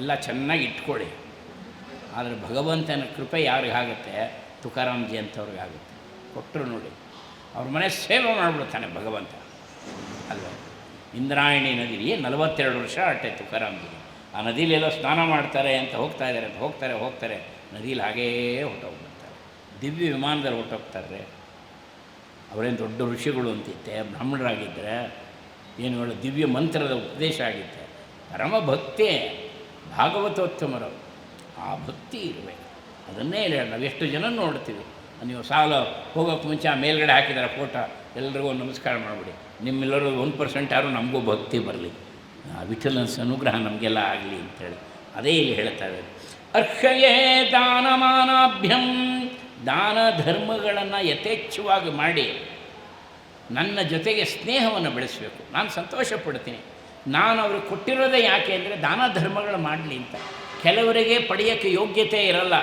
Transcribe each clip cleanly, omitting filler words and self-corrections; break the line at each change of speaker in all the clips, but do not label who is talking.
ಎಲ್ಲ ಚೆನ್ನಾಗಿ ಇಟ್ಕೊಳ್ಳಿ. ಆದರೆ ಭಗವಂತನ ಕೃಪೆ ಯಾರಿಗಾಗುತ್ತೆ? ತುಕಾರಾಮ್ಜಿ ಅಂಥವ್ರಿಗಾಗುತ್ತೆ. ಕೊಟ್ಟರು ನೋಡಿ, ಅವ್ರ ಮನೆ ಸೇವೆ ಮಾಡಿಬಿಡ್ತಾನೆ ಭಗವಂತ ಅಲ್ವ. ಇಂದ್ರಾಯಣಿ ನದಿ 42 ವರ್ಷ ಅಟ್ಟೆ ತುಕಾರಾಮ್ಜಿ. ಆ ನದಿಲೆಲ್ಲೋ ಸ್ನಾನ ಮಾಡ್ತಾರೆ ಅಂತ ಹೋಗ್ತಾ ಇದ್ದಾರೆ ಅಂತ ಹೋಗ್ತಾರೆ ನದಿಲಿ ಹಾಗೇ ಹೊಟ್ಟೋಗ್ಬಿಡ್ತಾರೆ. ದಿವ್ಯ ವಿಮಾನದಲ್ಲಿ ಹೊಟ್ಟೋಗ್ತಾರೆ. ಅವರೇನು ದೊಡ್ಡ ಋಷಿಗಳು ಅಂತಿತ್ತೆ, ಬ್ರಾಹ್ಮಣರಾಗಿದ್ದರೆ ಏನು ಹೇಳೋ ದಿವ್ಯ ಮಂತ್ರದ ಉಪದೇಶ ಆಗಿತ್ತೆ. ಪರಮ ಭಕ್ತಿ ಭಾಗವತೋತ್ತಮರು. ಆ ಭಕ್ತಿ ಇರಬೇಕು. ಅದನ್ನೇ ಹೇಳಿ ನಾವು ಎಷ್ಟು ಜನ ನೋಡ್ತೀವಿ. ನೀವು ಸಾಲು ಹೋಗೋಕ್ಕೆ ಮುಂಚೆ ಆ ಮೇಲ್ಗಡೆ ಹಾಕಿದ್ದಾರೆ ಫೋಟೋ, ಎಲ್ರಿಗೂ ನಮಸ್ಕಾರ ಮಾಡಿಬಿಡಿ. ನಿಮ್ಮೆಲ್ಲರೂ 1% ಯಾರು ನಮಗೂ ಭಕ್ತಿ ಬರಲಿ, ವಿಠಲನ ಅನುಗ್ರಹ ನಮಗೆಲ್ಲ ಆಗಲಿ ಅಂಥೇಳಿ ಅದೇ ಇಲ್ಲಿ ಹೇಳ್ತಾರೆ. ಅರ್ಹಯೇ ದಾನಮಾನಾಭ್ಯಂ, ದಾನ ಧರ್ಮಗಳನ್ನು ಯಥೇಚ್ಛವಾಗಿ ಮಾಡಿ ನನ್ನ ಜೊತೆಗೆ ಸ್ನೇಹವನ್ನು ಬೆಳೆಸಬೇಕು. ನಾನು ಸಂತೋಷ ಪಡ್ತೀನಿ. ನಾನು ಅವ್ರಿಗೆ ಕೊಟ್ಟಿರೋದೇ ಯಾಕೆ ಅಂದರೆ ದಾನ ಧರ್ಮಗಳು ಮಾಡಲಿ ಅಂತ. ಕೆಲವರಿಗೆ ಪಡೆಯೋಕ್ಕೆ ಯೋಗ್ಯತೆ ಇರಲ್ಲ,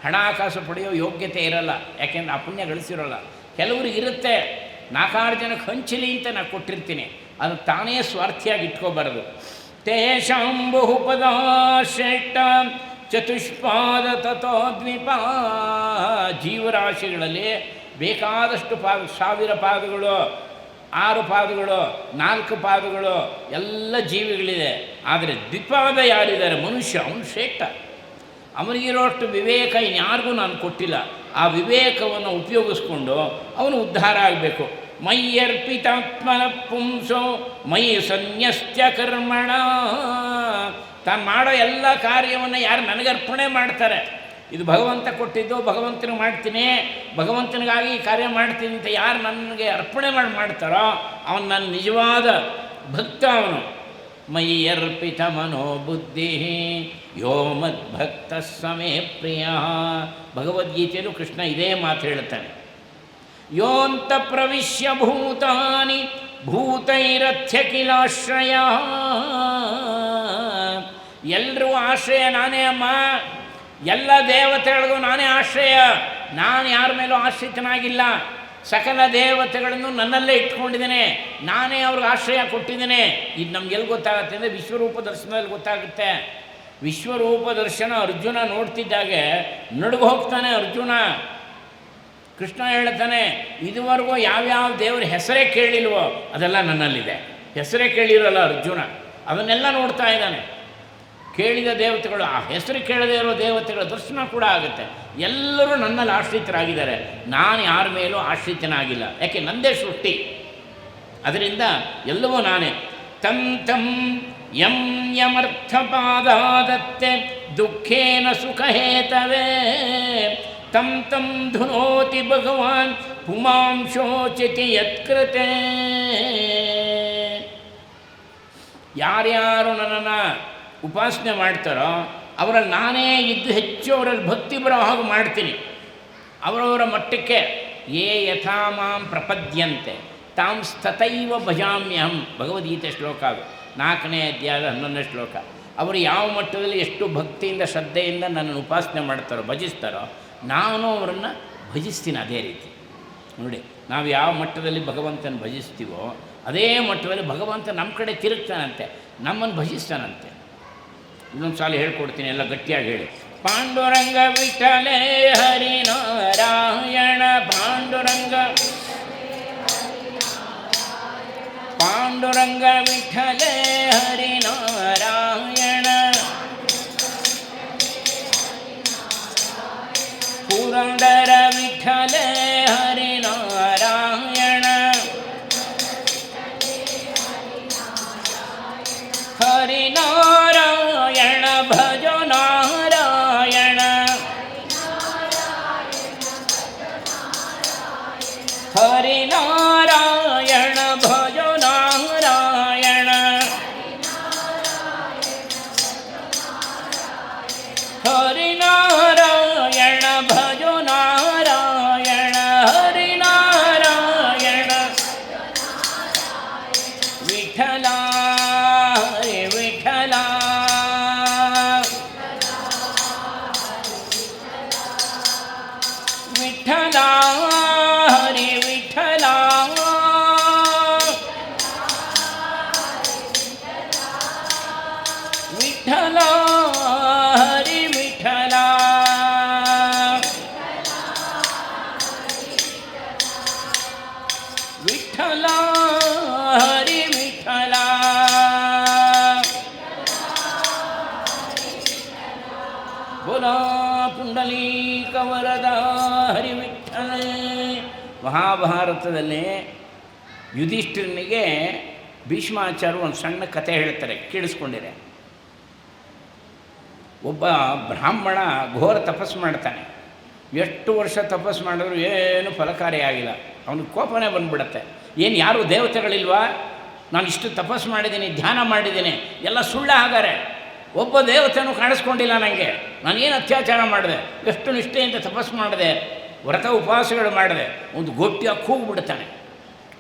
ಹಣಕಾಸು ಪಡೆಯೋ ಯೋಗ್ಯತೆ ಇರಲ್ಲ, ಯಾಕೆಂದರೆ ಆ ಪುಣ್ಯ ಗಳಿಸಿರೋಲ್ಲ. ಕೆಲವ್ರಿಗೆ ಇರುತ್ತೆ, 4 ಜನಕ್ಕೆ ಹಂಚಲಿ ಅಂತ ನಾನು ಕೊಟ್ಟಿರ್ತೀನಿ. ಅದು ತಾನೇ ಸ್ವಾರ್ಥಿಯಾಗಿ ಇಟ್ಕೋಬಾರದು. ತೇಷಾಂ ಬಹುಪದ ಶ್ರೇಷ್ಠ ಚತುಷ್ಪಾದ ತಥೋ ದ್ವಿಪ. ಜೀವರಾಶಿಗಳಲ್ಲಿ ಬೇಕಾದಷ್ಟು 1000 ಪಾದಗಳು, 6 ಪಾದಗಳು, 4 ಪಾದಗಳು ಎಲ್ಲ ಜೀವಿಗಳಿದೆ. ಆದರೆ ದ್ವಿಪಾದ ಯಾರಿದ್ದಾರೆ ಮನುಷ್ಯ, ಅವನು ಶ್ರೇಷ್ಠ. ಅವನಿಗಿರೋಷ್ಟು ವಿವೇಕ ಇನ್ಯಾರಿಗೂ ನಾನು ಕೊಟ್ಟಿಲ್ಲ. ಆ ವಿವೇಕವನ್ನು ಉಪಯೋಗಿಸ್ಕೊಂಡು ಅವನು ಉದ್ಧಾರ ಆಗಬೇಕು. ಮಯ್ಯರ್ಪಿತಾತ್ಮನ ಪುಂಸೋ ಮಯಿ ಸನ್ಯಸ್ತ್ಯ ಕರ್ಮಣ. ತಾನು ಮಾಡೋ ಎಲ್ಲ ಕಾರ್ಯವನ್ನು ಯಾರು ನನಗರ್ಪಣೆ ಮಾಡ್ತಾರೆ, ಇದು ಭಗವಂತ ಕೊಟ್ಟಿದ್ದು, ಭಗವಂತನಿಗೆ ಮಾಡ್ತೀನಿ, ಭಗವಂತನಿಗಾಗಿ ಈ ಕಾರ್ಯ ಮಾಡ್ತೀನಿ ಅಂತ ಯಾರು ನನಗೆ ಅರ್ಪಣೆ ಮಾಡ್ತಾರೋ ಅವನು ನನ್ನ ನಿಜವಾದ ಭಕ್ತ. ಅವನು ಮಯಿ ಅರ್ಪಿತ ಮನೋಬುದ್ಧಿ ಯೋ ಮದ್ಭಕ್ತ ಸಮೇ ಪ್ರಿಯ. ಭಗವದ್ಗೀತೆಯಲ್ಲೂ ಕೃಷ್ಣ ಇದೇ ಮಾತು ಹೇಳ್ತಾನೆ. ಯೋಂತ ಪ್ರವಿಶ್ಯ ಭೂತಾನಿ ಭೂತೈರಥ್ಯ ಕಿಲಾಶ್ರಯ. ಎಲ್ಲರೂ ಆಶ್ರಯ ನಾನೇ ಅಮ್ಮ, ಎಲ್ಲ ದೇವತೆಗಳಿಗೂ ನಾನೇ ಆಶ್ರಯ. ನಾನು ಯಾರ ಮೇಲೂ ಆಶ್ರಿತನಾಗಿಲ್ಲ. ಸಕಲ ದೇವತೆಗಳನ್ನು ನನ್ನಲ್ಲೇ ಇಟ್ಕೊಂಡಿದ್ದೇನೆ, ನಾನೇ ಅವ್ರಿಗೆ ಆಶ್ರಯ ಕೊಟ್ಟಿದ್ದೇನೆ. ಇದು ನಮಗೆಲ್ಲಿ ಗೊತ್ತಾಗುತ್ತೆ ಅಂದರೆ ವಿಶ್ವರೂಪ ದರ್ಶನದಲ್ಲಿ ಗೊತ್ತಾಗುತ್ತೆ. ವಿಶ್ವರೂಪ ದರ್ಶನ ಅರ್ಜುನ ನೋಡ್ತಿದ್ದಾಗೆ ನಡುಗು ಹೋಗ್ತಾನೆ ಅರ್ಜುನ. ಕೃಷ್ಣ ಹೇಳ್ತಾನೆ, ಇದುವರೆಗೂ ಯಾವ್ಯಾವ ದೇವರ ಹೆಸರೇ ಕೇಳಿಲ್ವೋ ಅದೆಲ್ಲ ನನ್ನಲ್ಲಿದೆ. ಹೆಸರೇ ಕೇಳಿರೋಲ್ಲ ಅರ್ಜುನ, ಅದನ್ನೆಲ್ಲ ನೋಡ್ತಾ ಇದ್ದಾನೆ. ಕೇಳಿದ ದೇವತೆಗಳು, ಆ ಹೆಸರು ಕೇಳದೇ ಇರೋ ದೇವತೆಗಳ ದರ್ಶನ ಕೂಡ ಆಗುತ್ತೆ. ಎಲ್ಲರೂ ನನ್ನಲ್ಲಿ ಆಶ್ರಿತರಾಗಿದ್ದಾರೆ, ನಾನು ಯಾರ ಮೇಲೂ ಆಶ್ರಿತನಾಗಿಲ್ಲ. ಯಾಕೆ ನಂದೇ ಸೃಷ್ಟಿ, ಅದರಿಂದ ಎಲ್ಲವೂ ನಾನೇ. ತಂ ತಂ ಯಂ ಯಮರ್ಥಪಾದಾದತ್ತೆ ದುಃಖೇನ ಸುಖಹೇತವೇ ತಂ ತಂ ಧುನೋತಿ ಭಗವಾನ್ ಪುಮಾಂಶೋಚಿತಿ ಯತ್ಕೃತೆ. ಯಾರ್ಯಾರು ನನ್ನನ್ನು ಉಪಾಸನೆ ಮಾಡ್ತಾರೋ ಅವರಲ್ಲಿ ನಾನೇ ಇದ್ದು ಹೆಚ್ಚು ಅವರಲ್ಲಿ ಭಕ್ತಿ ಬರೋ ಹಾಗೆ ಮಾಡ್ತೀನಿ. ಅವರವರ ಮಟ್ಟಕ್ಕೆ ಯೇ ಯಥಾ ಮಾಂ ಪ್ರಪದ್ಯಂತೆ ತಾಂ ತಥೈವ ಭಜಾಮ್ಯಹಂ. ಭಗವದ್ಗೀತೆ ಶ್ಲೋಕ ಅದು, 4ನೇ ಅಧ್ಯಾಯದ 11ನೇ ಶ್ಲೋಕ. ಅವರು ಯಾವ ಮಟ್ಟದಲ್ಲಿ ಎಷ್ಟು ಭಕ್ತಿಯಿಂದ ಶ್ರದ್ಧೆಯಿಂದ ನನ್ನನ್ನು ಉಪಾಸನೆ ಮಾಡ್ತಾರೋ, ಭಜಿಸ್ತಾರೋ, ನಾನು ಅವರನ್ನು ಭಜಿಸ್ತೀನಿ ಅದೇ ರೀತಿ. ನೋಡಿ, ನಾವು ಯಾವ ಮಟ್ಟದಲ್ಲಿ ಭಗವಂತನ ಭಜಿಸ್ತೀವೋ ಅದೇ ಮಟ್ಟದಲ್ಲಿ ಭಗವಂತ ನಮ್ಮ ಕಡೆ ತಿರುಗ್ತಾನಂತೆ, ನಮ್ಮನ್ನು ಭಜಿಸ್ತಾನಂತೆ. ಇನ್ನೊಂದು ಸಾಲ ಹೇಳ್ಕೊಡ್ತೀನಿ, ಎಲ್ಲ ಗಟ್ಟಿಯಾಗಿ ಹೇಳಿ. ಪಾಂಡುರಂಗ ವಿಠಲೇ ಹರಿನಾರಾಯಣ ಪಾಂಡುರಂಗ ಪಾಂಡುರಂಗ ವಿಠಲೇ ಹರಿನಾರಾಯಣ ಪುರಂದರ ವಿಠಲೇ ಹರಿನಾರಾಯಣ ಹರಿನಾರಾಯಣ ಭಜ ನಾರಾಯಣ ಹರಿನಾರಾಯಣ ಭಜ ನಾರಾಯಣ ಹರಿನಾರಾಯಣ ಭಜ ನಾರಾಯಣ ಹರಿನಾರಾಯಣ ವಿಠಲ ವಿಠಲ ವಿಠಲ ಹರಿ ವಿಠಲ ವಿಠಲ ಬೋಲಾ ಪುಂಡಲೀಕ ವರದ ಹರಿವಿಠ್ಠಲೇ. ಮಹಾಭಾರತದಲ್ಲಿ ಯುಧಿಷ್ಠಿರನಿಗೆ ಭೀಷ್ಮಾಚಾರ್ಯರು ಒಂದು ಸಣ್ಣ ಕಥೆ ಹೇಳ್ತಾರೆ, ಕೇಳಿಸ್ಕೊಂಡಿರೆ. ಒಬ್ಬ ಬ್ರಾಹ್ಮಣ ಘೋರ ತಪಸ್ಸು ಮಾಡ್ತಾನೆ. ಎಷ್ಟು ವರ್ಷ ತಪಸ್ಸು ಮಾಡಿದ್ರು ಏನು ಫಲಕಾರಿಯಾಗಿಲ್ಲ. ಅವನಿಗೆ ಕೋಪನೇ ಬಂದುಬಿಡತ್ತೆ. ಏನು ಯಾರೂ ದೇವತೆಗಳಿಲ್ವಾ? ನಾನು ಇಷ್ಟು ತಪಸ್ಸು ಮಾಡಿದ್ದೀನಿ, ಧ್ಯಾನ ಮಾಡಿದ್ದೀನಿ, ಎಲ್ಲ ಸುಳ್ಳು ಹಾಗಾರೆ. ಒಬ್ಬ ದೇವತೆನೂ ಕಾಣಿಸ್ಕೊಂಡಿಲ್ಲ ನನಗೆ. ನಾನೇನು ಅತ್ಯಾಚಾರ ಮಾಡಿದೆ, ಎಷ್ಟು ನಿಷ್ಠೆಯಿಂದ ತಪಸ್ಸು ಮಾಡಿದೆ, ವ್ರತ ಉಪವಾಸಗಳು ಮಾಡಿದೆ. ಒಂದು ಗೊಟ್ಟಿಯಾಗಿ ಕೂಗ್ಬಿಡ್ತಾನೆ.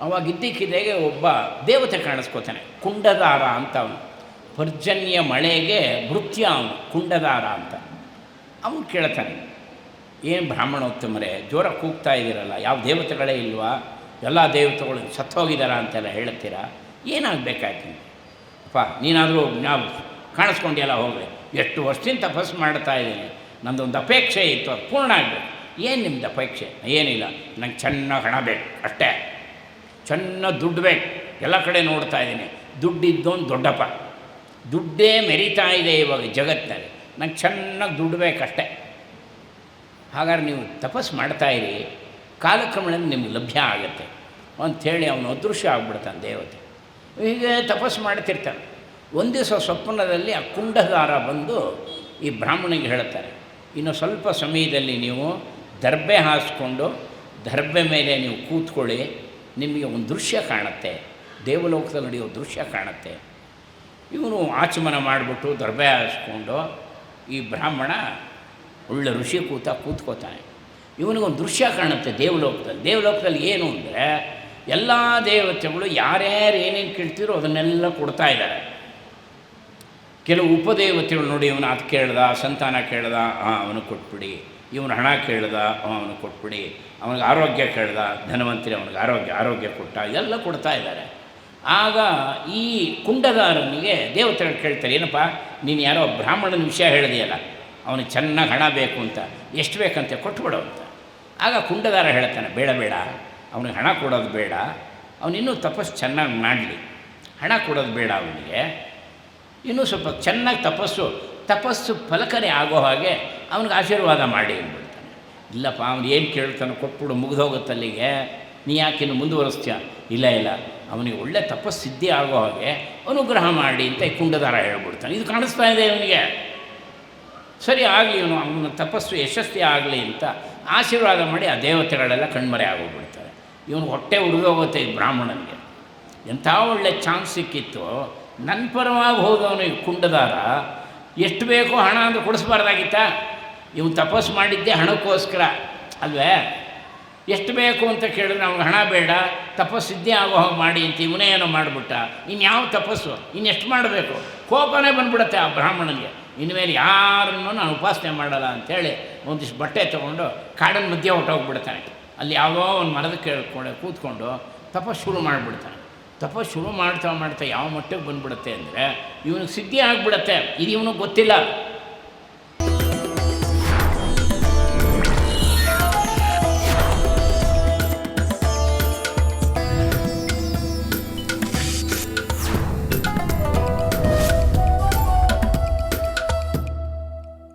ಅವಾಗ ಇದ್ದಕ್ಕಿದ್ದಾಗೆ ಒಬ್ಬ ದೇವತೆ ಕಾಣಿಸ್ಕೋತಾನೆ, ಕುಂಡದಾರ ಅಂತ. ಅವನು ಪರ್ಜನ್ಯ ಮಳೆಗೆ ಭೃತ್ಯ, ಅವನು ಕುಂಡದಾರ ಅಂತ. ಅವನು ಕೇಳ್ತಾನೆ, ಏನು ಬ್ರಾಹ್ಮಣೋತ್ತಮರೇ ಜೋರ ಕೂಗ್ತಾ ಇದ್ದೀರಲ್ಲ, ಯಾವ ದೇವತೆಗಳೇ ಇಲ್ವಾ? ಎಲ್ಲ ದೇವತೆಗಳು ಸತ್ತೋಗಿದ್ದಾರ ಅಂತೆಲ್ಲ ಹೇಳ್ತೀರಾ, ಏನಾಗಬೇಕಾಯ್ತು ಅಪ್ಪ? ನೀನಾದರೂ ನಾವು ಕಾಣಿಸ್ಕೊಂಡಿಯಲ್ಲ, ಹೋಗಲಿ. ಎಷ್ಟು ವರ್ಷದಿಂದ ತಪಸ್ಸು ಮಾಡ್ತಾ ಇದ್ದೀನಿ, ನನ್ನದೊಂದು ಅಪೇಕ್ಷೆ ಇತ್ತು, ಅದು ಪೂರ್ಣ ಆಗಬೇಕು. ಏನು ನಿಮ್ಮದು ಅಪೇಕ್ಷೆ? ಏನಿಲ್ಲ, ನಂಗೆ ಚೆನ್ನಾಗಿ ಹಣ ಬೇಕು ಅಷ್ಟೇ, ಚೆನ್ನಾಗಿ ದುಡ್ಡು ಬೇಕು. ಎಲ್ಲ ಕಡೆ ನೋಡ್ತಾ ಇದ್ದೀನಿ, ದುಡ್ಡಿದ್ದೊಂದು ದೊಡ್ಡಪ್ಪ, ದುಡ್ಡೇ ಮೆರಿತಾ ಇದೆ ಇವಾಗ ಜಗತ್ತಿನಲ್ಲಿ. ನಂಗೆ ಚೆನ್ನಾಗಿ ದುಡ್ಡು ಬೇಕಷ್ಟೇ. ಹಾಗಾದ್ರೆ ನೀವು ತಪಸ್ಸು ಮಾಡ್ತಾಯಿರಿ, ಕಾಲಕ್ರಮೇಣ ನಿಮ್ಗೆ ಲಭ್ಯ ಆಗುತ್ತೆ ಅಂಥೇಳಿ ಅವನು ಅದೃಶ್ಯ ಆಗ್ಬಿಡ್ತಾನೆ ದೇವತೆ. ಹೀಗೆ ತಪಸ್ಸು ಮಾಡ್ತಿರ್ತಾನೆ. ಒಂದು ದಿವಸ ಸ್ವಪ್ನದಲ್ಲಿ ಆ ಕುಂಡದಾರ ಬಂದು ಈ ಬ್ರಾಹ್ಮಣಿಗೆ ಹೇಳ್ತಾರೆ, ಇನ್ನು ಸ್ವಲ್ಪ ಸಮಯದಲ್ಲಿ ನೀವು ದರ್ಬೆ ಹಾಸ್ಕೊಂಡು ದರ್ಬೆ ಮೇಲೆ ನೀವು ಕೂತ್ಕೊಳ್ಳಿ, ನಿಮಗೆ ಒಂದು ದೃಶ್ಯ ಕಾಣುತ್ತೆ, ದೇವಲೋಕದಲ್ಲಿ ನಡೆಯೋ ದೃಶ್ಯ ಕಾಣುತ್ತೆ. ಇವನು ಆಚಮನ ಮಾಡಿಬಿಟ್ಟು ದರ್ಬೆ ಹಾಸ್ಕೊಂಡು ಈ ಬ್ರಾಹ್ಮಣ ಒಳ್ಳೆ ಋಷಿ ಕೂತ್ಕೋತಾನೆ. ಇವನಿಗೊಂದು ದೃಶ್ಯ ಕಾಣುತ್ತೆ ದೇವಲೋಕದಲ್ಲಿ. ದೇವಲೋಕದಲ್ಲಿ ಏನು ಅಂದರೆ ಎಲ್ಲ ದೇವತೆಗಳು ಯಾರ್ಯಾರು ಏನೇನು ಕೇಳ್ತಿರೋ ಅದನ್ನೆಲ್ಲ ಕೊಡ್ತಾ ಇದ್ದಾರೆ. ಕೆಲವು ಉಪದೇವತೆಗಳು ನೋಡಿ, ಇವನು ಅದು ಕೇಳ್ದ, ಸಂತಾನ ಕೇಳ್ದ, ಅವನು ಕೊಟ್ಬಿಡಿ. ಇವನು ಹಣ ಕೇಳ್ದ, ಅವನು ಕೊಟ್ಬಿಡಿ. ಅವನಿಗೆ ಆರೋಗ್ಯ ಕೇಳ್ದ, ಧನವಂತರಿ ಅವನಿಗೆ ಆರೋಗ್ಯ ಕೊಟ್ಟ, ಇದೆಲ್ಲ ಕೊಡ್ತಾ ಇದ್ದಾರೆ. ಆಗ ಈ ಕುಂಡದಾರನಿಗೆ ದೇವತೆಗಳು ಕೇಳ್ತಾರೆ, ಏನಪ್ಪ ನೀನು ಯಾರೋ ಬ್ರಾಹ್ಮಣನ ವಿಷಯ ಹೇಳಿದೆಯಲ್ಲ, ಅವನಿಗೆ ಚೆನ್ನಾಗಿ ಹಣ ಬೇಕು ಅಂತ, ಎಷ್ಟು ಬೇಕಂತೆ ಕೊಟ್ಬಿಡು ಅಂತ. ಆಗ ಕುಂಡದಾರ ಹೇಳ್ತಾನೆ, ಬೇಡ ಬೇಡ, ಅವನಿಗೆ ಹಣ ಕೊಡೋದು ಬೇಡ, ಅವನಿನ್ನೂ ತಪಸ್ಸು ಚೆನ್ನಾಗಿ ಮಾಡಲಿ, ಹಣ ಕೊಡೋದು ಬೇಡ ಅವನಿಗೆ, ಇನ್ನೂ ಸ್ವಲ್ಪ ಚೆನ್ನಾಗಿ ತಪಸ್ಸು ಫಲಕರಿ ಆಗೋ ಹಾಗೆ ಅವನಿಗೆ ಆಶೀರ್ವಾದ ಮಾಡಿ ಅಂದ್ಬಿಡ್ತಾನೆ. ಇಲ್ಲಪ್ಪ ಅವನು ಏನು ಕೇಳ್ತಾನೆ ಕೊಟ್ಬಿಡು, ಮುಗಿದೋಗುತ್ತಲ್ಲಿಗೆ, ನೀ ಯಾಕಿನ್ನು ಮುಂದುವರಿಸ್ತೀಯ? ಇಲ್ಲ ಅವನಿಗೆ ಒಳ್ಳೆ ತಪಸ್ಸಿದ್ಧಿ ಆಗೋ ಹಾಗೆ ಅನುಗ್ರಹ ಮಾಡಿ ಅಂತ ಈ ಕುಂಡದಾರ ಹೇಳ್ಬಿಡ್ತಾನೆ. ಇದು ಕಾಣಿಸ್ತಾ ಇದೆ ಅವನಿಗೆ. ಸರಿ ಆಗಲಿ, ಅವನ ತಪಸ್ಸು ಯಶಸ್ವಿ ಆಗಲಿ ಅಂತ ಆಶೀರ್ವಾದ ಮಾಡಿ ಆ ದೇವತೆಗಳೆಲ್ಲ ಕಣ್ಮರೆ ಆಗೋಗ್ಬಿಡ್ತಾರೆ. ಇವನು ಹೊಟ್ಟೆ ಉರಿದೋಗುತ್ತೆ ಈ ಬ್ರಾಹ್ಮಣನಿಗೆ. ಎಂಥ ಒಳ್ಳೆ ಚಾನ್ಸ್ ಸಿಕ್ಕಿತ್ತು, ನನ್ನ ಪರವಾಗಿ ಹೋದವನು ಈ ಕುಂಡದಾರ. ಎಷ್ಟು ಬೇಕೋ ಹಣ ಅಂದರೆ ಕೊಡಿಸ್ಬಾರ್ದಾಗಿತ್ತಾ? ಇವನು ತಪಸ್ಸು ಮಾಡಿದ್ದೆ ಹಣಕ್ಕೋಸ್ಕರ ಅಲ್ವೇ? ಎಷ್ಟು ಬೇಕು ಅಂತ ಕೇಳಿದ್ರೆ ಅವ್ನಿಗೆ ಹಣ ಬೇಡ, ತಪಸ್ಸಿದ್ದೇ ಆಗೋ ಹಾಗೆ ಮಾಡಿ ಅಂತ ಇವನೇ ಏನೋ ಮಾಡಿಬಿಟ್ಟ. ಇನ್ಯಾವ ತಪಸ್ಸು, ಇನ್ನೆಷ್ಟು ಮಾಡಬೇಕು? ಕೋಪನೇ ಬಂದ್ಬಿಡುತ್ತೆ ಆ ಬ್ರಾಹ್ಮಣನಿಗೆ. ಇನ್ಮೇಲೆ ಯಾರನ್ನೂ ನಾನು ಉಪಾಸನೆ ಮಾಡಲ್ಲ ಅಂಥೇಳಿ ಒಂದಿಷ್ಟು ಬಟ್ಟೆ ತೊಗೊಂಡು ಕಾಡಿನ ಮಧ್ಯೆ ಹೊಟ್ಟೋಗ್ಬಿಡ್ತಾನೆ. ಅಲ್ಲಿ ಯಾವುದೋ ಒಂದು ಮರದ ಕೂತ್ಕೊಂಡು ತಪಸ್ಸು ಶುರು ಮಾಡಿಬಿಡ್ತಾನೆ. ತಪಸ್ಸು ಶುರು ಮಾಡ್ತಾ ಯಾವ ಮಟ್ಟಿಗೆ ಬಂದುಬಿಡುತ್ತೆ ಅಂದರೆ ಇವನಿಗೆ ಸಿದ್ಧಿ ಆಗಿಬಿಡುತ್ತೆ. ಇದು ಇವನಿಗೆ ಗೊತ್ತಿಲ್ಲ.